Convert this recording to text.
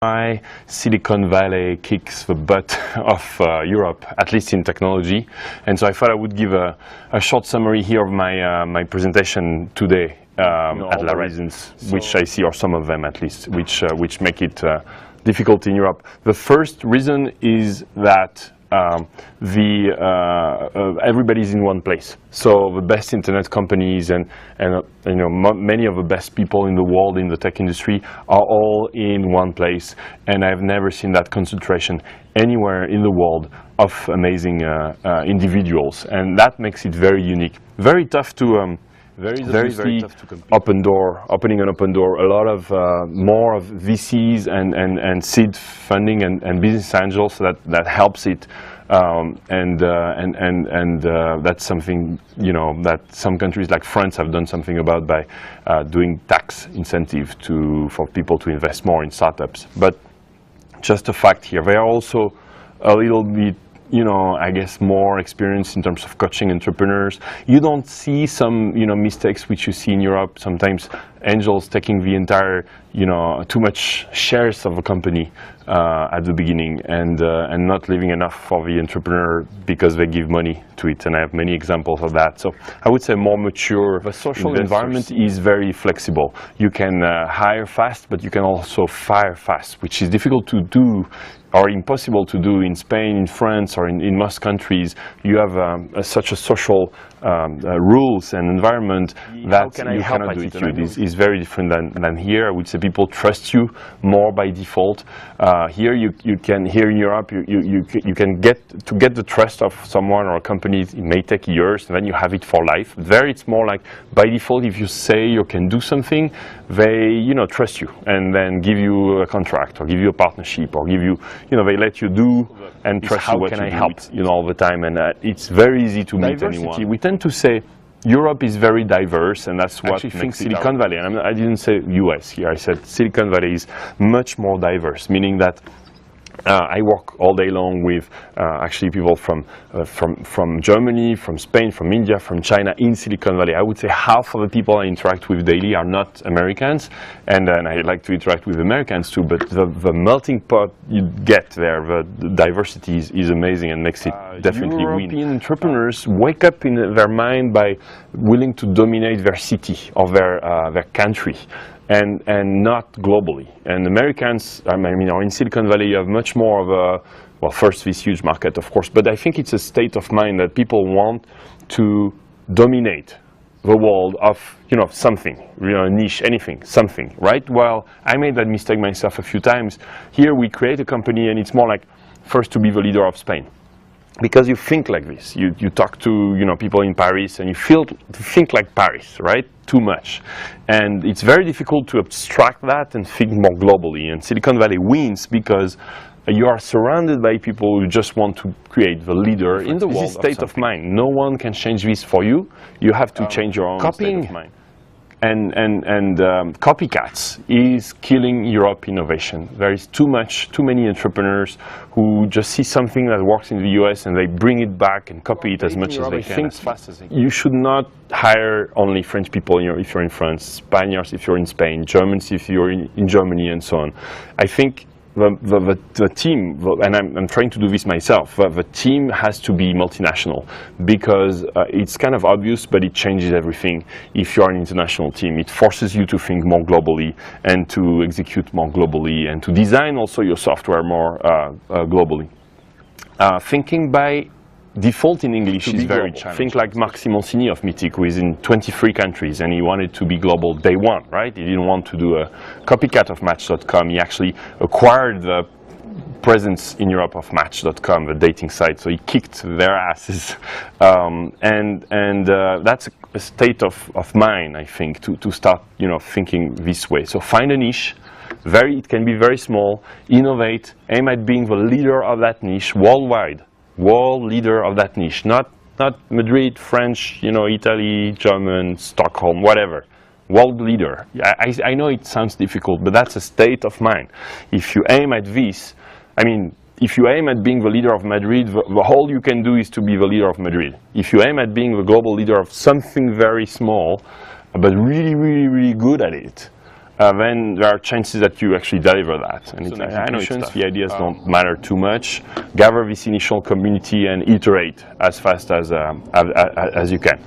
why Silicon Valley kicks the butt of Europe, at least in technology. And so I thought I would give a short summary here of my presentation today, at the reasons which I see, or some of them at least, which make it difficult in Europe. The first reason is that everybody's in one place. So the best internet companies and many of the best people in the world in the tech industry are all in one place, and I've never seen that concentration anywhere in the world of amazing individuals, and that makes it very unique, very tough to very tough to compete. Opening an open door. A lot of more of VCs and seed funding and business angels that helps it, and that's something that some countries like France have done something about by doing tax incentive for people to invest more in startups. But just a fact here, they are also a little bit, I guess, more experienced in terms of coaching entrepreneurs. You don't see some, mistakes which you see in Europe. Sometimes angels taking the entire, too much shares of a company at the beginning, and not leaving enough for the entrepreneur because they give money to it. And I have many examples of that. So I would say more mature. The social environment is very flexible. You can hire fast, but you can also fire fast, which is difficult to do, or impossible to do in Spain, in France, or in most countries. You have such a social rules and environment that you cannot do it. It's very different than here. I would say people trust you more by default. Here in Europe, you can get the trust of someone or a company. It may take years, and then you have it for life. There, it's more like by default. If you say you can do something, they trust you and then give you a contract or give you a partnership or give you. They let you do and trust you. How can I help? All the time, and it's very easy to meet anyone. We tend to say Europe is very diverse, and that's what makes Silicon Valley. And I didn't say US here. I said Silicon Valley is much more diverse, meaning that I work all day long with actually people from Germany, from Spain, from India, from China in Silicon Valley. I would say half of the people I interact with daily are not Americans, and I like to interact with Americans too, but the melting pot you get there, the diversity is amazing and makes it definitely win. European entrepreneurs wake up in their mind by willing to dominate their city or their country. And not globally. And Americans, or in Silicon Valley, you have much more of a, first this huge market, of course, but I think it's a state of mind that people want to dominate the world of, something, a niche, anything, something, right? Well, I made that mistake myself a few times. Here we create a company, and it's more like first to be the leader of Spain. Because you think like this, you talk to people in Paris, and you think like Paris, right? Too much, and it's very difficult to abstract that and think more globally. And Silicon Valley wins because you are surrounded by people who just want to create the leader in the world. This is state of mind. No one can change this for you. You have to change your own state of mind. And copycats is killing Europe innovation. There is too many entrepreneurs who just see something that works in the US and they bring it back and copy it as much as they can. As fast as they can. You should not hire only French people if you're in France, Spaniards if you're in Spain, Germans if you're in Germany, and so on. I think the team, and I'm trying to do this myself, the team has to be multinational, because it's kind of obvious, but it changes everything. If you're an international team, it forces you to think more globally and to execute more globally and to design also your software more globally. Thinking by default in English is very challenging. Think like Marc Simoncini of Mythic, who is in 23 countries, and he wanted to be global day one, right? He didn't want to do a copycat of Match.com. He actually acquired the presence in Europe of Match.com, the dating site, so he kicked their asses. That's a state of mind, I think, to start thinking this way. So find a niche. It can be very small. Innovate. Aim at being the leader of that niche worldwide. World leader of that niche, not Madrid, French, Italy, German, Stockholm, whatever. World leader. I know it sounds difficult, but that's a state of mind. If you aim at this, if you aim at being the leader of Madrid, the whole you can do is to be the leader of Madrid. If you aim at being the global leader of something very small, but really, really, really good at it, then there are chances that you actually deliver that. And So I know the ideas Um, don't matter too much. Gather this initial community and iterate as fast as you can.